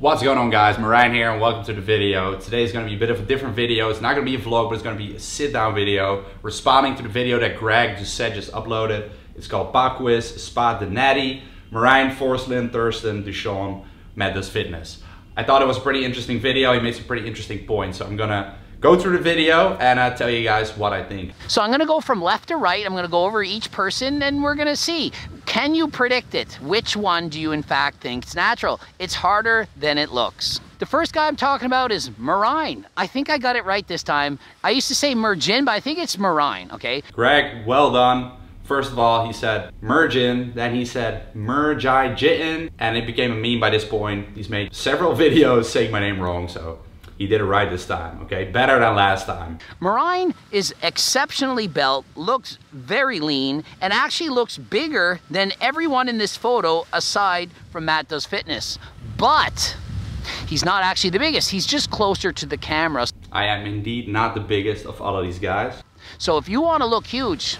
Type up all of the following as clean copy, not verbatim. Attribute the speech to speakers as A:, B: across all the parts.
A: What's going on, guys? Merijn here and welcome to the video. Today is going to be a bit of a different video. It's not going to be a vlog, but it's going to be a sit-down video responding to the video that Greg Doucette just uploaded. It's called Pop Quiz, Spa de Natty, Merijn, Forslin, Thurston, Ducette, Matt Does Fitness. I thought it was a pretty interesting video. He made some pretty interesting points, so I'm going to go through the video and tell you guys what I think.
B: So I'm going to go from left to right. I'm going to go over each person and we're going to see, can you predict it? Which one do you in fact think is natural? It's harder than it looks. The first guy I'm talking about is Merijn. I think I got it right this time. I used to say Merijn, but I think it's Merijn, okay?
A: Greg, well done. First of all, he said Merijn, then he said Merjijitten, and it became a meme by this point. He's made several videos saying my name wrong, so he did it right this time, okay? Better than last time.
B: Merijn is exceptionally built, looks very lean, and actually looks bigger than everyone in this photo aside from Matt Does Fitness. But he's not actually the biggest, he's just closer to the camera.
A: I am indeed not the biggest of all of these guys.
B: So if you want to look huge,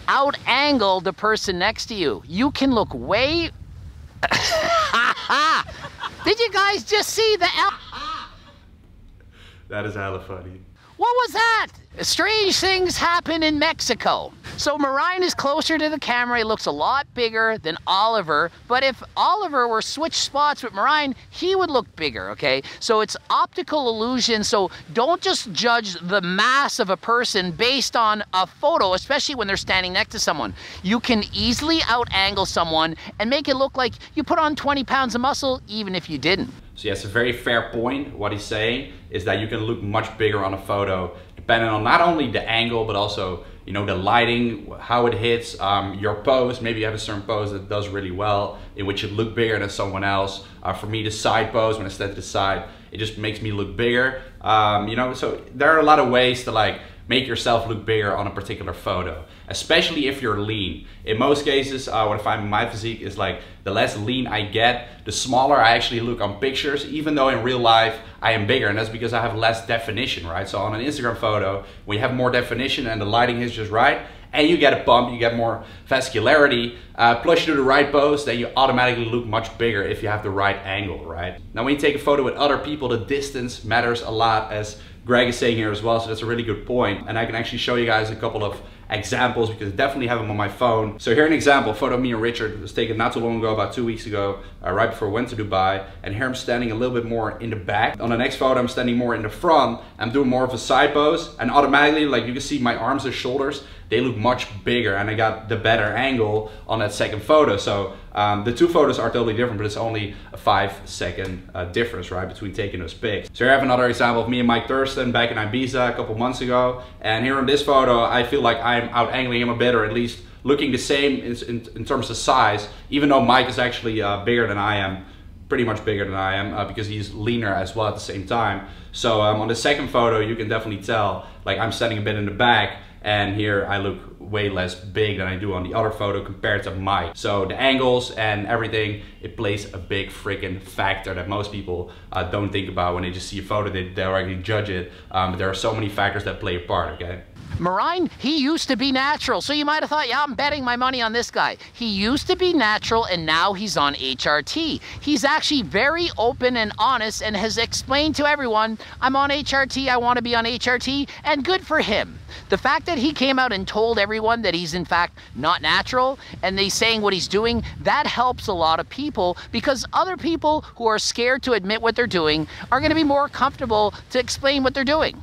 B: out-angle the person next to you. You can look way... Did you guys just see the L?
A: That is hella funny.
B: What was that? Strange things happen in Mexico. So Merijn is closer to the camera. He looks a lot bigger than Oliver. But if Oliver were switched spots with Merijn, he would look bigger, okay? So it's optical illusion. So don't just judge the mass of a person based on a photo, especially when they're standing next to someone. You can easily out-angle someone and make it look like you put on 20 pounds of muscle, even if you didn't.
A: So yes, a very fair point. What he's saying is that you can look much bigger on a photo, depending on not only the angle, but also, you know, the lighting, how it hits, your pose. Maybe you have a certain pose that does really well, in which you look bigger than someone else. For me, the side pose, when I stand to the side, it just makes me look bigger. You know, so there are a lot of ways to like make yourself look bigger on a particular photo, especially if you're lean. In most cases, what I find in my physique is like the less lean I get, the smaller I actually look on pictures, even though in real life I am bigger, and that's because I have less definition, right? So on an Instagram photo, when you have more definition and the lighting is just right, and you get a bump, you get more vascularity, plus you do the right pose, then you automatically look much bigger if you have the right angle, right? Now when you take a photo with other people, the distance matters a lot, as Greg is saying here as well, so that's a really good point. And I can actually show you guys a couple of examples because I definitely have them on my phone. So here an example, a photo of me and Richard was taken not too long ago, about 2 weeks ago, right before I went to Dubai. And here I'm standing a little bit more in the back. On the next photo, I'm standing more in the front. I'm doing more of a side pose, and automatically, like you can see my arms and shoulders, they look much bigger, and I got the better angle on that second photo. So the two photos are totally different, but it's only a 5-second difference, right, between taking those pics. So here I have another example of me and Mike Thurston back in Ibiza a couple months ago. And here in this photo, I feel like I'm out-angling him a bit, or at least looking the same in terms of size, even though Mike is actually bigger than I am, pretty much bigger than I am, because he's leaner as well at the same time. So on the second photo, you can definitely tell, like I'm standing a bit in the back, and here I look way less big than I do on the other photo compared to Mike. So the angles and everything, it plays a big freaking factor that most people don't think about when they just see a photo. They directly judge it, but there are so many factors that play a part, okay?
B: Merijn, he used to be natural, so you might have thought, yeah, I'm betting my money on this guy. He used to be natural and now he's on HRT. He's actually very open and honest and has explained to everyone, I'm on HRT, I want to be on HRT, and good for him. The fact that he came out and told everyone that he's in fact not natural and he's saying what he's doing, that helps a lot of people, because other people who are scared to admit what they're doing are going to be more comfortable to explain what they're doing.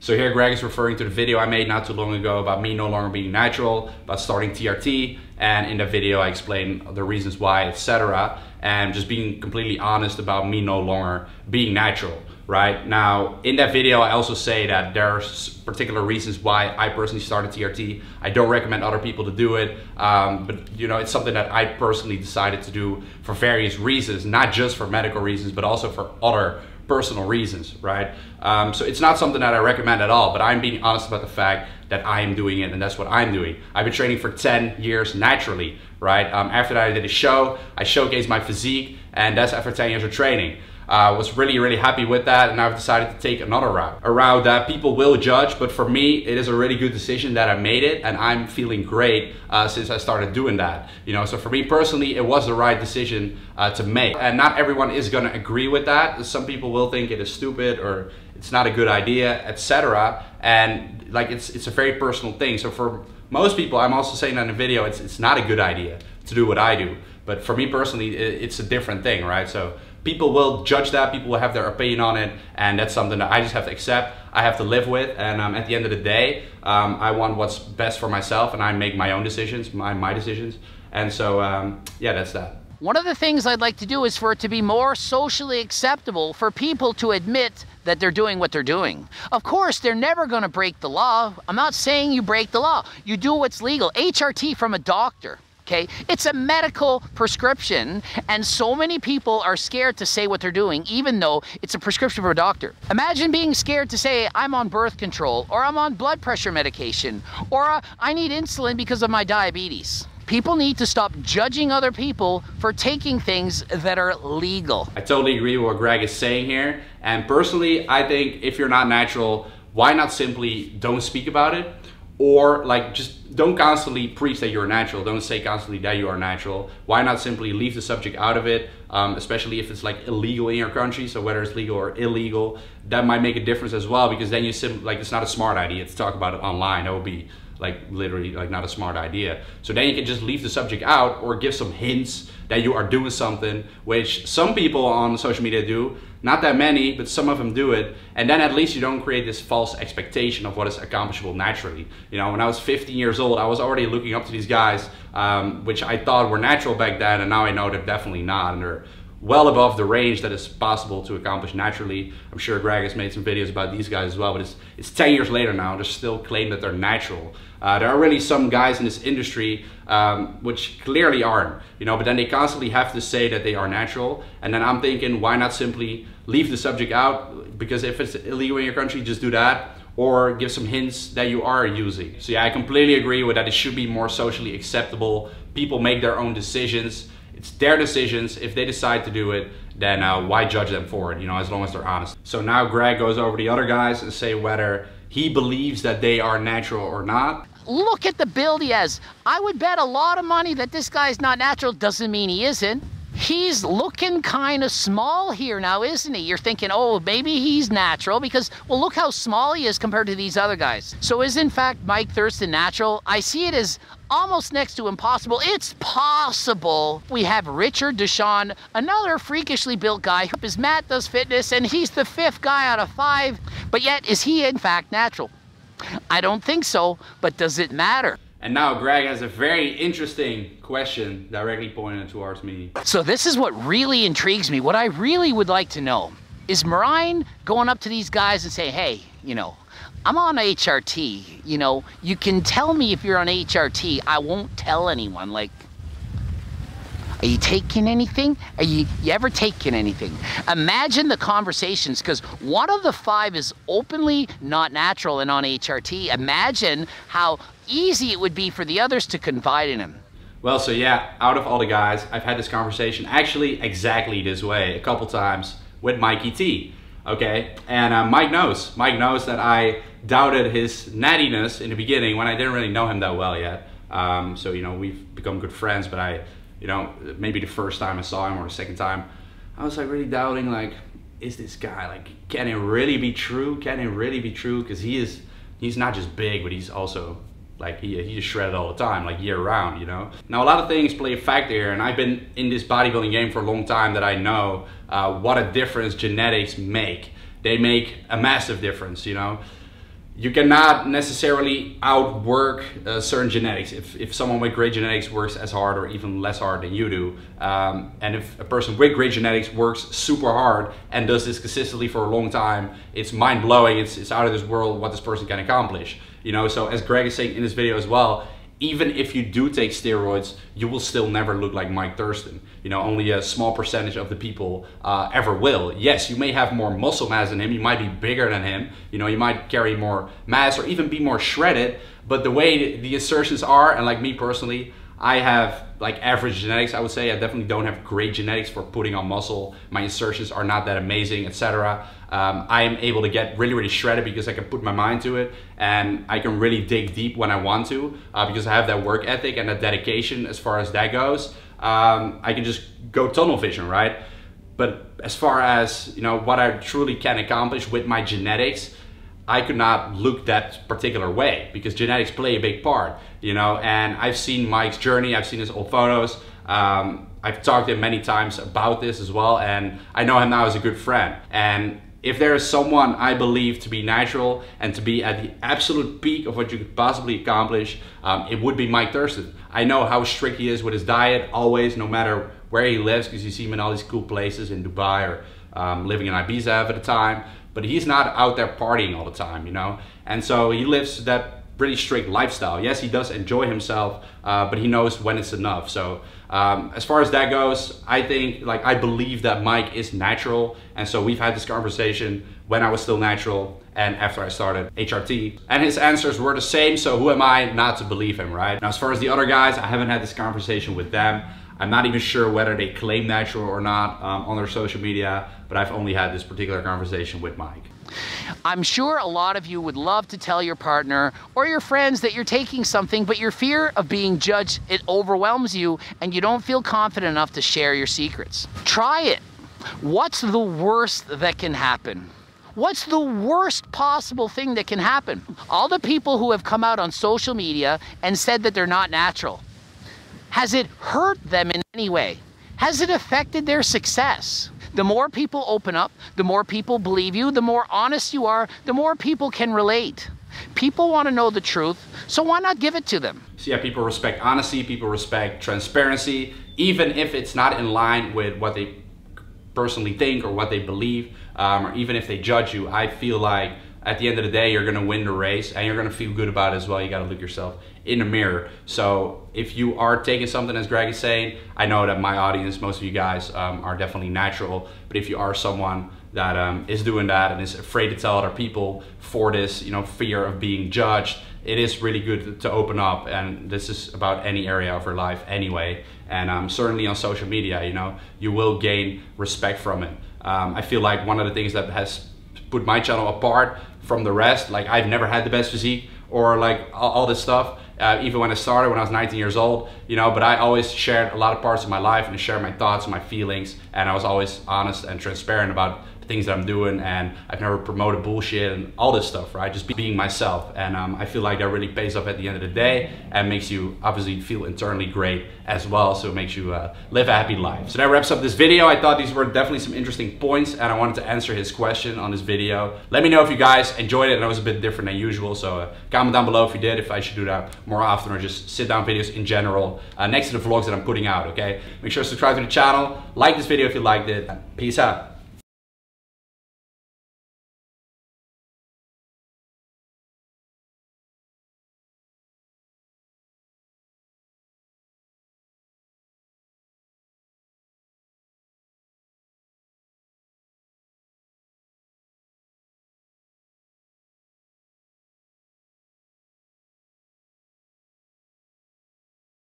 A: So here Greg is referring to the video I made not too long ago about me no longer being natural, about starting TRT, and in the video I explain the reasons why, etc. And just being completely honest about me no longer being natural, right? Now, in that video I also say that there are particular reasons why I personally started TRT. I don't recommend other people to do it, but you know, it's something that I personally decided to do for various reasons, not just for medical reasons, but also for other personal reasons, right? So it's not something that I recommend at all, but I'm being honest about the fact that I am doing it, and that's what I'm doing. I've been training for 10 years naturally, right? After that I did a show, I showcased my physique, and that's after 10 years of training. Was really happy with that, and I've decided to take another route. A route that people will judge, but for me, it is a really good decision that I made it, and I'm feeling great since I started doing that. You know, so for me personally, it was the right decision to make. And not everyone is gonna agree with that. Some people will think it is stupid or it's not a good idea, etc. And like it's a very personal thing. So for most people, I'm also saying that in the video, it's not a good idea to do what I do. But for me personally, it's a different thing, right? So people will judge that, people will have their opinion on it, and that's something that I just have to accept, I have to live with, and at the end of the day, I want what's best for myself, and I make my own decisions, my decisions, and so yeah, that's that.
B: One of the things I'd like to do is for it to be more socially acceptable for people to admit that they're doing what they're doing. Of course, they're never going to break the law. I'm not saying you break the law. You do what's legal. HRT from a doctor. Okay, it's a medical prescription, and so many people are scared to say what they're doing, even though it's a prescription for a doctor. Imagine being scared to say, I'm on birth control, or I'm on blood pressure medication, or I need insulin because of my diabetes. People need to stop judging other people for taking things that are legal.
A: I totally agree with what Greg is saying here, and personally, I think if you're not natural, why not simply don't speak about it? Or like just don't constantly preach that you're natural. Don't say constantly that you are natural. Why not simply leave the subject out of it, especially if it's like illegal in your country. So whether it's legal or illegal, that might make a difference as well, because then you like it's not a smart idea to talk about it online. That would be like literally like not a smart idea. So then you can just leave the subject out or give some hints that you are doing something, which some people on social media do. Not that many, but some of them do it. And then at least you don't create this false expectation of what is accomplishable naturally. You know, when I was 15 years old, I was already looking up to these guys, which I thought were natural back then, and now I know they're definitely not. And they're well above the range that is possible to accomplish naturally. I'm sure Greg has made some videos about these guys as well, but it's 10 years later now, and they still claim that they're natural. There are really some guys in this industry which clearly aren't, you know, but then they constantly have to say that they are natural. And then I'm thinking, why not simply leave the subject out? Because if it's illegal in your country, just do that, or give some hints that you are using. So yeah, I completely agree with that. It should be more socially acceptable. People make their own decisions. It's their decisions. If they decide to do it, then why judge them for it, you know, as long as they're honest. So now Greg goes over the other guys and say whether he believes that they are natural or not.
B: Look at the build he has. I would bet a lot of money that this guy's not natural. Doesn't mean he isn't. He's looking kind of small here now, isn't he? You're thinking, oh, maybe he's natural because, well, look how small he is compared to these other guys. So is in fact Mike Thurston natural? I see it as almost next to impossible. It's possible. We have Richard Deshawn, another freakishly built guy. His Matt does fitness, and he's the 5th guy out of 5. But yet, is he in fact natural? I don't think so, but does it matter?
A: And now Greg has a very interesting question directly pointed towards me.
B: So this is what really intrigues me. What I really would like to know is Merijn going up to these guys and say, hey, you know, I'm on HRT, you know, you can tell me if you're on HRT, I won't tell anyone. Like, are you taking anything? Are you ever taking anything? Imagine the conversations, because one of the 5 is openly not natural and on HRT. Imagine how easy it would be for the others to confide in him.
A: Well, so yeah, out of all the guys, I've had this conversation actually exactly this way a couple times with Mikey T. Okay, and Mike knows that I doubted his nattiness in the beginning when I didn't really know him that well yet. So, you know, we've become good friends, but you know, maybe the first time I saw him or the second time, I was like really doubting, like, is this guy, like, can it really be true? Can it really be true? Because he's not just big, but he's also, like, he just shredded all the time, like year round, you know? Now, a lot of things play a factor here, and I've been in this bodybuilding game for a long time that I know what a difference genetics make. They make a massive difference, you know? You cannot necessarily outwork certain genetics. If someone with great genetics works as hard or even less hard than you do, and if a person with great genetics works super hard and does this consistently for a long time, it's mind-blowing, it's out of this world what this person can accomplish. You know, so as Greg is saying in this video as well, even if you do take steroids, you will still never look like Mike Thurston. You know, only a small percentage of the people ever will. Yes, you may have more muscle mass than him, you might be bigger than him, you know, you might carry more mass or even be more shredded, but the way the assertions are, and like me personally, I have like average genetics, I would say. I definitely don't have great genetics for putting on muscle. My insertions are not that amazing, etc. I am able to get really, really shredded because I can put my mind to it, and I can really dig deep when I want to because I have that work ethic and that dedication as far as that goes. I can just go tunnel vision, right? But as far as, you know, what I truly can accomplish with my genetics, I could not look that particular way because genetics play a big part, you know. And I've seen Mike's journey, I've seen his old photos. I've talked to him many times about this as well, and I know him now as a good friend. And if there is someone I believe to be natural and to be at the absolute peak of what you could possibly accomplish, it would be Mike Thurston. I know how strict he is with his diet, always, no matter where he lives, because you see him in all these cool places in Dubai or living in Ibiza at the time. But he's not out there partying all the time, you know? And so he lives that really strict lifestyle. Yes, he does enjoy himself, but he knows when it's enough. So as far as that goes, I think, like, I believe that Mike is natural. And so we've had this conversation when I was still natural and after I started HRT. And his answers were the same, so who am I not to believe him, right? Now, as far as the other guys, I haven't had this conversation with them. I'm not even sure whether they claim natural or not on their social media, but I've only had this particular conversation with Mike.
B: I'm sure a lot of you would love to tell your partner or your friends that you're taking something, but your fear of being judged, it overwhelms you and you don't feel confident enough to share your secrets. Try it. What's the worst that can happen? What's the worst possible thing that can happen? All the people who have come out on social media and said that they're not natural, has it hurt them in any way? Has it affected their success? The more people open up, the more people believe you, the more honest you are, the more people can relate. People want to know the truth, so why not give it to them?
A: So yeah, people respect honesty, people respect transparency, even if it's not in line with what they personally think or what they believe, or even if they judge you. I feel like at the end of the day, you're gonna win the race and you're gonna feel good about it as well. You gotta look yourself in the mirror. So if you are taking something, as Greg is saying, I know that my audience, most of you guys are definitely natural, but if you are someone that is doing that and is afraid to tell other people for this, you know, fear of being judged, it is really good to open up. And this is about any area of your life anyway. And certainly on social media, you know, you will gain respect from it. I feel like one of the things that has put my channel apart from the rest, like I've never had the best physique or like all this stuff, even when I started when I was 19 years old, you know, but I always shared a lot of parts of my life and shared my thoughts and my feelings, and I was always honest and transparent about the things that I'm doing, and I've never promoted bullshit and all this stuff, right? Just being myself. And I feel like that really pays off at the end of the day and makes you obviously feel internally great as well, so it makes you live a happy life. So that wraps up this video. I thought these were definitely some interesting points and I wanted to answer his question on this video. Let me know if you guys enjoyed it and it was a bit different than usual, so comment down below if you did, if I should do that more often or just sit down videos in general next to the vlogs that I'm putting out, okay? Make sure to subscribe to the channel, like this video if you liked it, and peace out.